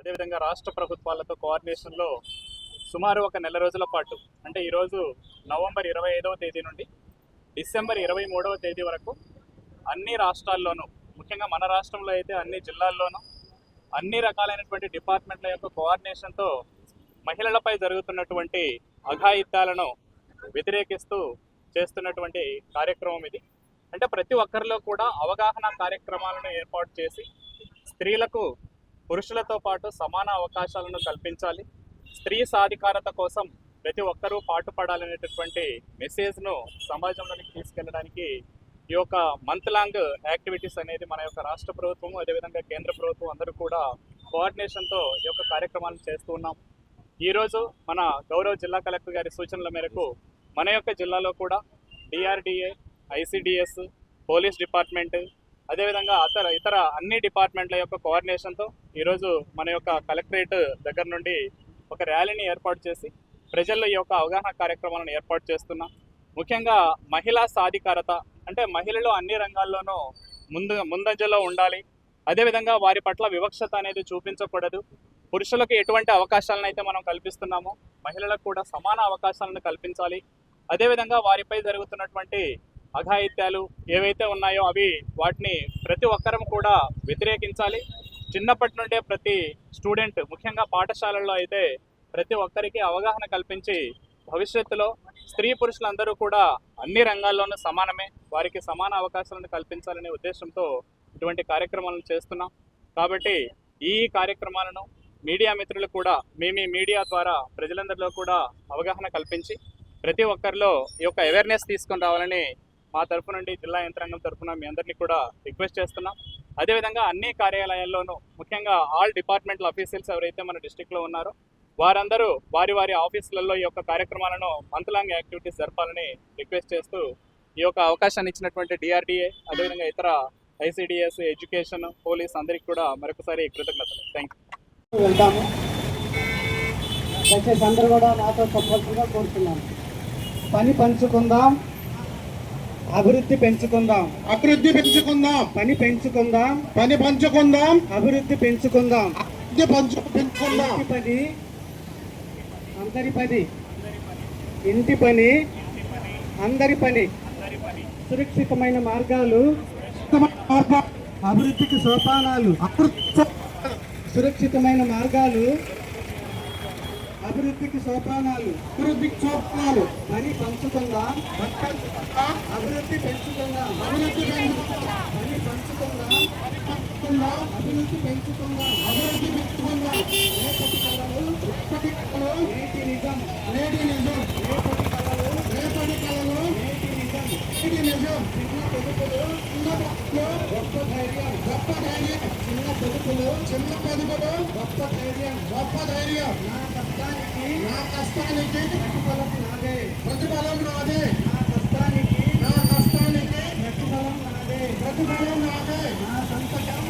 అదేవిధంగా రాష్ట్ర ప్రభుత్వాలతో కోఆర్డినేషన్లో సుమారు ఒక నెల రోజుల పాటు, అంటే ఈరోజు నవంబర్ 25వ తేదీ నుండి డిసెంబర్ 23వ తేదీ వరకు అన్ని రాష్ట్రాల్లోనూ, ముఖ్యంగా మన రాష్ట్రంలో అయితే అన్ని జిల్లాల్లోనూ అన్ని రకాలైనటువంటి డిపార్ట్మెంట్ల యొక్క కోఆర్డినేషన్తో మహిళలపై జరుగుతున్నటువంటి అఘాయిత్యాలను వ్యతిరేకిస్తూ చేస్తున్నటువంటి కార్యక్రమం ఇది. అంటే ప్రతి ఒక్కరిలో కూడా అవగాహన కార్యక్రమాలను ఏర్పాటు చేసి స్త్రీలకు పురుషులతో పాటు సమాన అవకాశాలను కల్పించాలి, స్త్రీ సాధికారత కోసం ప్రతి ఒక్కరూ పాటుపడాలనేటటువంటి మెసేజ్ను సమాజంలోకి తీసుకెళ్ళడానికి ఈ యొక్క మంత్ లాంగ్ యాక్టివిటీస్ అనేది మన యొక్క రాష్ట్ర ప్రభుత్వం అదేవిధంగా కేంద్ర ప్రభుత్వం అందరూ కూడా కోఆర్డినేషన్తో ఈ యొక్క కార్యక్రమాలను చేస్తూ ఉన్నాం. ఈరోజు మన గౌరవ జిల్లా కలెక్టర్ గారి సూచనల మేరకు మన యొక్క జిల్లాలో కూడా డిఆర్డిఏ, ఐసిడిఎస్, పోలీస్ డిపార్ట్మెంట్ అదేవిధంగా ఇతర అన్ని డిపార్ట్మెంట్ల యొక్క కోఆర్డినేషన్తో ఈరోజు మన యొక్క కలెక్టరేట్ దగ్గర నుండి ఒక ర్యాలీని ఏర్పాటు చేసి ప్రజల్లో ఈ యొక్క అవగాహన కార్యక్రమాలను ఏర్పాటు చేస్తున్నాం. ముఖ్యంగా మహిళా సాధికారత అంటే మహిళలు అన్ని రంగాల్లోనూ ముందంజలో ఉండాలి, అదేవిధంగా వారి పట్ల వివక్షత అనేది చూపించకూడదు. పురుషులకు ఎటువంటి అవకాశాలను అయితే మనం కల్పిస్తున్నామో మహిళలకు కూడా సమాన అవకాశాలను కల్పించాలి. అదేవిధంగా వారిపై జరుగుతున్నటువంటి అఘాయిత్యాలు ఏవైతే ఉన్నాయో వాటిని ప్రతి ఒక్కరం కూడా వ్యతిరేకించాలి. చిన్నప్పటి నుండే ప్రతి స్టూడెంట్, ముఖ్యంగా పాఠశాలల్లో అయితే ప్రతి ఒక్కరికి అవగాహన కల్పించి భవిష్యత్తులో స్త్రీ పురుషులందరూ కూడా అన్ని రంగాల్లోనూ సమానమే, వారికి సమాన అవకాశాలను కల్పించాలనే ఉద్దేశంతో ఇటువంటి కార్యక్రమాలను చేస్తున్నాం. కాబట్టి ఈ కార్యక్రమాలను మీడియా మిత్రులు కూడా మేము మీడియా ద్వారా ప్రజలందరిలో కూడా అవగాహన కల్పించి ప్రతి ఒక్కరిలో ఈ యొక్క అవేర్నెస్ తీసుకొని రావాలని మా తరఫు నుండి జిల్లా యంత్రాంగం తరఫున మీ అందరినీ కూడా రిక్వెస్ట్ చేస్తున్నాం. అదేవిధంగా అన్ని కార్యాలయాల్లోనూ ముఖ్యంగా ఆల్ డిపార్ట్మెంటల్ ఆఫీసర్స్ ఎవరైతే మన డిస్టిక్లో ఉన్నారో వారందరూ వారి వారి ఆఫీసులలో ఈ యొక్క కార్యక్రమాలను మంత్ లాంగ్ యాక్టివిటీస్ జరపాలని రిక్వెస్ట్ చేస్తూ ఈ యొక్క అవకాశాన్ని ఇచ్చినటువంటి డిఆర్డిఏ అదేవిధంగా ఇతర ఐసిడిఎస్, ఎడ్యుకేషన్, పోలీస్ అందరికీ కూడా మరొకసారి కృతజ్ఞతలు. Thank you. వెళ్తాము. దయచేసి అందరూ కూడా నాతో చెప్పాల్సిందిగా కోరుతున్నాను. పని పంచుకుందాం, అభివృద్ధి పెంచుకుందాం. అభివృద్ధి పెంచుకుందాం, పని పెంచుకుందాం, పని పంచుకుందాం, అభివృద్ధి పెంచుకుందాం. పెంచుకుందాం. పని అందరి పని, ఇంటి పని అందరి పని. సురక్షితమైన మార్గాలు అభివృద్ధికి సోపానాలు. సురక్షితమైన మార్గాలు అభివృద్ధికి సోపానాలు. పని పంచుకుందాం, అభివృద్ధి పెంచుకుందాం. పని పంచుకుందాం, అభివృద్ధి పెంచుకుందాం. రేపటి కళలు నేటి నిజం. రేపటి కళలు నేటి నిజం. చిన్న పొదుపులు గొప్ప ధైర్యం. చిన్న పొదుపులు గొప్ప ధైర్యం. నా కష్టానికి ప్రతిఫలం నాదే. నా కష్టానికి ప్రతిఫలం నాదే. నా సంతకం